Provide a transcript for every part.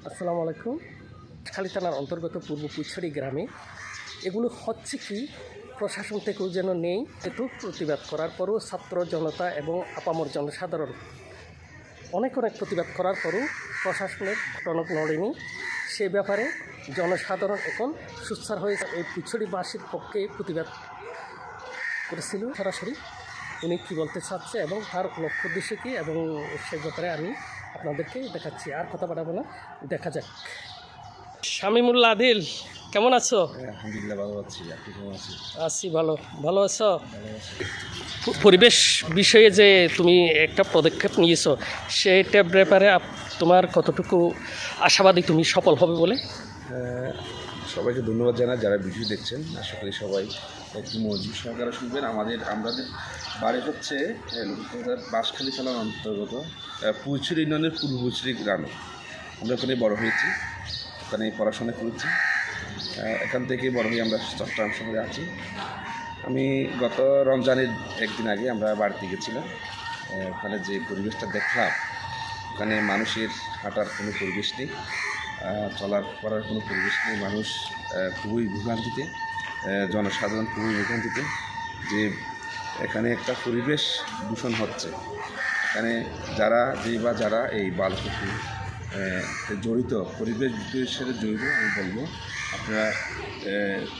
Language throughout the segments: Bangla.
আসসালামু আলাইকুম। খালি থানার অন্তর্গত পূর্ব পুছড়ি গ্রামে এগুলো হচ্ছে কি প্রশাসন থেকেও যেন নেই, এটু প্রতিবাদ করার পরও ছাত্র জনতা এবং আপামর জনসাধারণ অনেক প্রতিবাদ করার পরও প্রশাসনের টনক নড়েনি। সে ব্যাপারে জনসাধারণ এখন সুচ্চার হয়ে এই পুছড়িবাসীর পক্ষে প্রতিবাদ করেছিল। সরাসরি উনি কী বলতে চাচ্ছে এবং তার লক্ষ্য উদ্দেশ্য কী এবং সে ব্যাপারে আমি আপনাদেরকে দেখাচ্ছি। আর কথা বাড়াবো না, দেখা যাক। শামিমুল্লাহ আদিল, কেমন আছো? আলহামদুলিল্লাহ ভালো আছি। আপনি কেমন আছেন? আছি ভালো। ভালো আছো? পরিবেশ বিষয়ে যে তুমি একটা পদক্ষেপ নিয়েছো, সেইটার ব্যাপারে তোমার কতটুকু আশাবাদী তুমি সফল হবে বলে? সবাইকে ধন্যবাদ জানাই যারা ভিডিও দেখছেন। আশা করি সবাই একটু মনোযোগ সহকারে শুনবেন। আমাদের বাড়ি হচ্ছে বাঁশখালী থানার অন্তর্গত পুছড়ি ইউনিয়নের পূর্ব পুছড়ি গ্রামে। আমরা ওখানে বড় হয়েছি, ওখানে পড়াশোনা করেছি। এখান থেকে বড় হয়ে আমরা চট্টগ্রাম শহরে আছি। আমি গত রমজানের একদিন আগে আমরা বাড়িতে গেছিলাম। ওখানে যে পরিবেশটা দেখলাম, ওখানে মানুষের হাঁটার কোনো পরিবেশ নেই, চলার করার কোনো পরিবেশ নেই। মানুষ খুবই ভোগান্তিতে, জনসাধারণ খুবই ভোগান্তিতে যে এখানে একটা পরিবেশ দূষণ হচ্ছে। এখানে যারা এই বালপুকুর জড়িত, পরিবেশ বিষয়ের সাথে জড়িত, আমি বলবো আপনারা,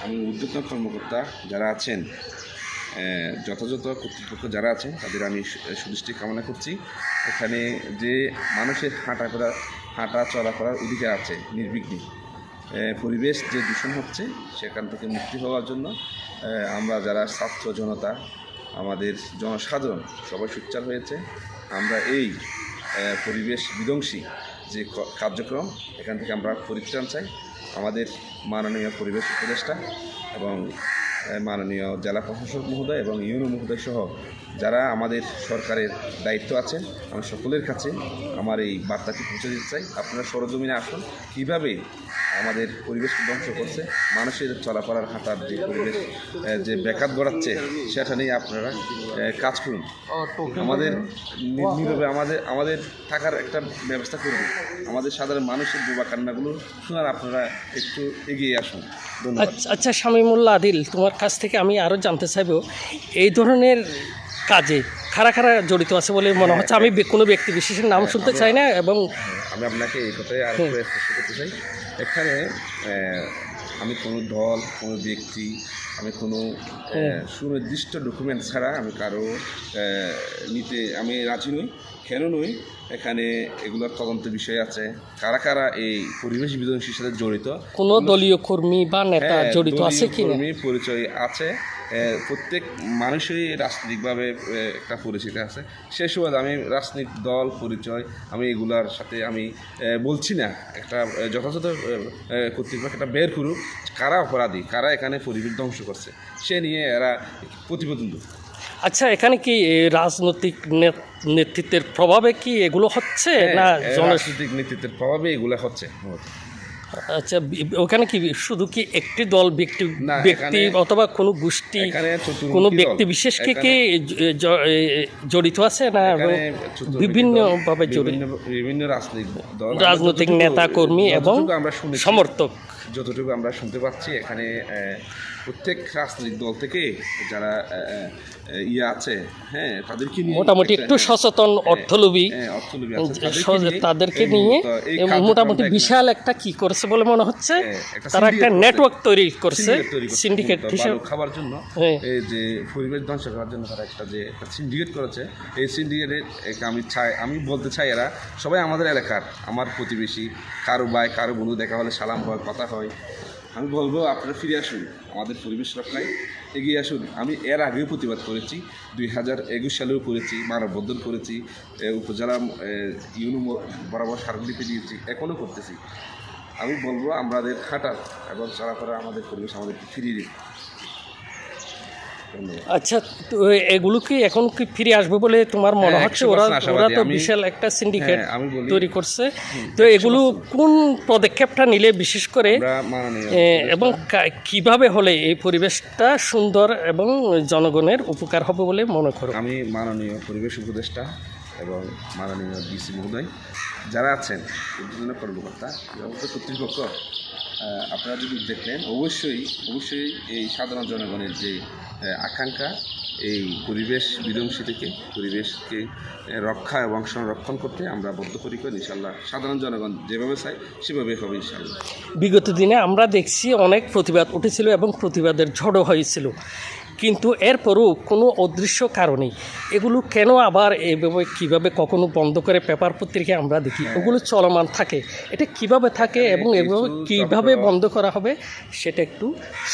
আমি ঊর্ধ্বতন কর্মকর্তা যারা আছেন, যথাযথ কর্তৃপক্ষ যারা আছেন, তাদের আমি সুদৃষ্টি কামনা করছি। এখানে যে মানুষের হাঁটা চলা করার অধিকার আছে নির্বিঘ্নে, পরিবেশ যে দূষণ হচ্ছে সেখান থেকে মুক্তি হওয়ার জন্য আমরা যারা ছাত্র জনতা, আমাদের জনসাধারণ সবাই সোচ্চার হয়েছে। আমরা এই পরিবেশ বিধ্বংসী যে কার্যক্রম, এখান থেকে আমরা পরিত্রাণ চাই। আমাদের মাননীয় পরিবেশ উপদেষ্টা এবং মাননীয় জেলা প্রশাসক মহোদয় এবং ইউনো মহোদয় সহ যারা আমাদের সরকারের দায়িত্ব আছেন, আমি সকলের কাছে আমার এই বার্তাটি পৌঁছে দিতে চাই। আপনারা সরজমিনে আসুন, কীভাবে আমাদের পরিবেশকে ধ্বংস করছে, মানুষের চলাফেরার হাঁটার যে পরিবেশ যে ব্যাঘাত ঘটাচ্ছে, সেটা নিয়ে আপনারা কাজ করুন। আমাদের নীরবে আমাদের থাকার একটা ব্যবস্থা করুন। আমাদের সাধারণ মানুষের বোবা কান্নাগুলো শোনার আপনারা একটু এগিয়ে আসুন। ধন্যবাদ। আচ্ছা শামিমুল্লাহ আদিল, তোমার কাছ থেকে আমি আরও জানতে চাইব, এই ধরনের কাজে কারা জড়িত আছে বলে মনে হচ্ছে? আমি কোনো ব্যক্তি বিশেষের নাম শুনতে চাই না এবং আমি আপনাকে এই কথায় আর স্পষ্ট করতে চাই। এখানে আমি কোনো দল, কোনো ব্যক্তি, আমি কোনো সুনির্দিষ্ট ডকুমেন্ট ছাড়া আমি কারো নিতে আমি রাজি নই। কেন নই? এখানে এগুলোর তদন্ত বিষয় আছে। কারা এই পরিবেশ বিধ্বংসীর সাথে জড়িত, কোনো দলীয় কর্মী বা নেতা জড়িত আছে কি না, কর্মী পরিচয় আছে। প্রত্যেক মানুষই রাজনৈতিকভাবে একটা পরিচিত আছে। সেই সময় আমি রাজনৈতিক দল পরিচয় আমি এগুলার সাথে আমি বলছি না। একটা যথাযথ কর্তৃপক্ষ একটা বের করুক কারা অপরাধী, কারা এখানে পরিবেশ ধ্বংস করছে, সে নিয়ে এরা প্রতিবেদন দেবে। আচ্ছা, এখানে কি রাজনৈতিক নেতৃত্বের প্রভাবে কি এগুলো হচ্ছে না রাজনৈতিক নেতৃত্বের প্রভাবে এগুলো হচ্ছে? আচ্ছা, ওখানে কি শুধু কি একটি দল, ব্যক্তি অথবা কোনো গোষ্ঠী, কোনো ব্যক্তি বিশেষকে কি জড়িত আছে না বিভিন্নভাবে জড়িত? বিভিন্ন রাজনৈতিক দল, রাজনৈতিক নেতা কর্মী এবং সমর্থক, যতটুকু আমরা শুনতে পাচ্ছি এখানে প্রত্যেক রাজনৈতিক দল থেকে যারা আছে, হ্যাঁ, তাদেরকে মোটামুটি একটু সচেতন অর্থলোভী তাদেরকে নিয়ে মোটামুটি বিশাল একটা কি করেছে বলে মনে হচ্ছে, তারা একটা নেটওয়ার্ক তৈরি করছে, সিন্ডিকেট হিসেবে খাবার জন্য, এই যে পরিবেশ ধ্বংস করার জন্য তারা একটা সিন্ডিকেট করেছে। এই সিন্ডিকেটের আমি বলতে চাই, এরা সবাই আমাদের এলাকার, আমার প্রতিবেশী, কারো ভাই কারো বন্ধু দেখা হলে সালাম হয়, কথা হয়। আমি বলবো আপনারা ফিরে আসুন, আমাদের পরিবেশ রক্ষায় এগিয়ে আসুন। আমি এর আগেও প্রতিবাদ করেছি, 2021 সালেও করেছি, মানববন্ধন করেছি, উপজেলা ইউনো বরাবর স্মারকলিপি দিয়েছি, এখনও করতেছি। আমি বলবো আমাদের হাঁটার এবং চলাফেরা আমাদের পরিবেশ আমাদেরকে ফিরিয়ে দিন। আচ্ছা, তো এগুলো কি এখন কি ফিরে আসবে বলে তোমার মনে হচ্ছে? ওরা তো বিশাল একটা সিন্ডিকেট তৈরি করছে, তো এগুলো কোন পদক্ষেপটা নিলে বিশেষ করে এবং কিভাবে হলে এই পরিবেশটা সুন্দর এবং জনগণের উপকার হবে বলে মনে করো? আমি মাননীয় পরিবেশ উপদেষ্টা এবং মাননীয় ডিসি মহোদয় যারা আছেন উদ্বোধন কর্মকর্তা কর্তৃপক্ষ, আপনারা যদি দেখলেন অবশ্যই এই সাধারণ জনগণের যে আকাঙ্ক্ষা এই পরিবেশ বিধ্বংসী থেকে পরিবেশকে রক্ষা এবং সংরক্ষণ করতে আমরা বদ্ধপরিকর। ইনশাআল্লাহ সাধারণ জনগণ যেভাবে চায় সেভাবে হবে ইনশাআল্লাহ। বিগত দিনে আমরা দেখছি অনেক প্রতিবাদ উঠেছিল এবং প্রতিবাদের ঝড়ও হয়েছিল, কিন্তু এরপরও কোনো অদৃশ্য কারণেই এগুলো কেন আবার এইভাবে কীভাবে কখনো বন্ধ করে পেপার পত্রিকায় আমরা দেখি ওগুলো চলমান থাকে, এটা কিভাবে থাকে এবং এগুলো কীভাবে বন্ধ করা হবে সেটা একটু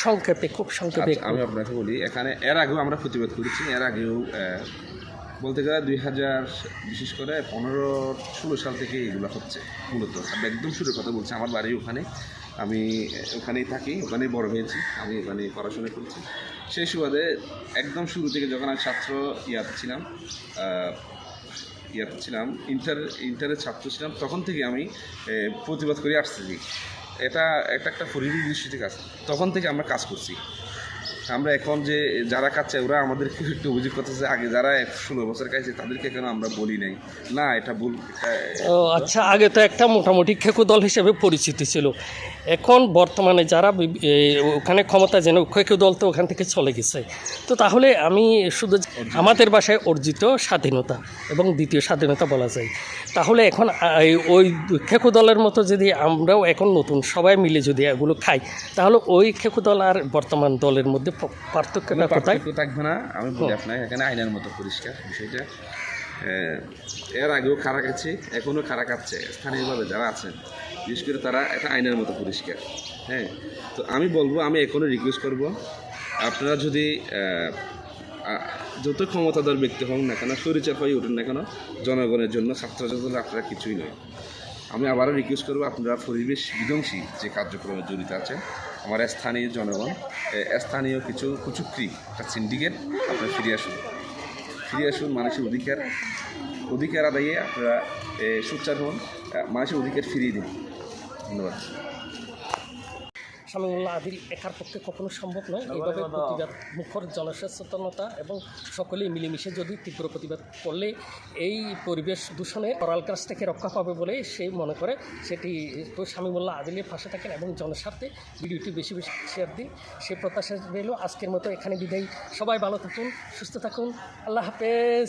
সংক্ষেপে, খুব সংক্ষেপে। আমি আপনাকে বলি, এখানে এর আগেও আমরা প্রতিবাদ করেছি। এর আগেও বলতে গেলে 2000 বিশেষ করে 15-16 সাল থেকে এগুলো হচ্ছে মূলত। আমি একদম শুরুর কথা বলছি, আমার বাড়ি ওখানে, আমি ওখানেই থাকি, ওখানেই বড় হয়েছি, আমি ওখানে পড়াশোনা করেছি। সেই সুবাদে একদম শুরু থেকে যখন আমি ছাত্র ছিলাম ইন্টারের ছাত্র ছিলাম, তখন থেকে আমি প্রতিবাদ করে আসতেছি। এটা একটা পরিবেশ দৃষ্টিতে কাজ, তখন থেকে আমরা কাজ করছি। আমরা এখন যে যারা কাছে ওরা আমাদেরকে একটু অভিযোগ করতেছে, আগে যারা 16 বছর কাছে তাদেরকে কেন আমরা বলি নাই, না এটা ভুল। ও আচ্ছা, আগে তো একটা মোটামুটি খেকো দল হিসেবে পরিচিত ছিল, এখন বর্তমানে যারা ওখানে ক্ষমতা যেন খেকো দল তো ওখান থেকে চলে গেছে। তো তাহলে আমি শুধু আমাদের ভাষায় অর্জিত স্বাধীনতা এবং দ্বিতীয় স্বাধীনতা বলা যায়, তাহলে এখন ওই খেকো দলের মতো যদি আমরাও এখন নতুন সবাই মিলে যদি এগুলো খাই, তাহলে ওই খেকো দল আর বর্তমান দলের মধ্যে পার্থক্যটা কোথায়? থাকবে না। আমি বলি আপনাকে, এখানে আইনের মতো পরিষ্কার বিষয়টা। এর আগেও খারাপ আছে, এখনও খারাপ আছে, স্থানীয়ভাবে যারা আছেন বিশেষ করে তারা এটা আইনের মতো পরিষ্কার। হ্যাঁ, তো আমি বলবো, আমি এখনও রিকোয়েস্ট করব, আপনারা যদি যত ক্ষমতাধর ব্যক্তি হন না কেন, স্বৈরাচার হয়ে ওঠেন না কেন, জনগণের জন্য, ছাত্র জনগণ আপনারা কিছুই নয়। আমি আবারও রিকোয়েস্ট করবো, আপনারা পরিবেশ বিধ্বংসী যে কার্যক্রমে জড়িত আছেন, আমার স্থানীয় জনগণ, স্থানীয় কিছু কুচুক্রি একটা সিন্ডিকেট, আপনারা ফিরে আসুন। মানুষের অধিকার আদায়ে আপনারা সোচ্চার হন, মানুষের অধিকার ফিরিয়ে দিন। ধন্যবাদ। শামীমুল্লাহ আদিল একার পক্ষে কখনো সম্ভব নয়। এইভাবে প্রতিবাদ মুখর জনসচেতনতা এবং সকলেই মিলেমিশে যদি তীব্র প্রতিবাদ করলে এই পরিবেশ দূষণে করাল গাছ থেকে রক্ষা পাবে বলে সেই মনে করে, সেটি তো শামীমুল্লাহ আদিলের পাশে থাকেন এবং জনস্বার্থে ভিডিওটি বেশি শেয়ার দিন, সেই প্রত্যাশা রইল। আজকের মতো এখানে বিদায়। সবাই ভালো থাকুন, সুস্থ থাকুন, আল্লাহ হাফেজ।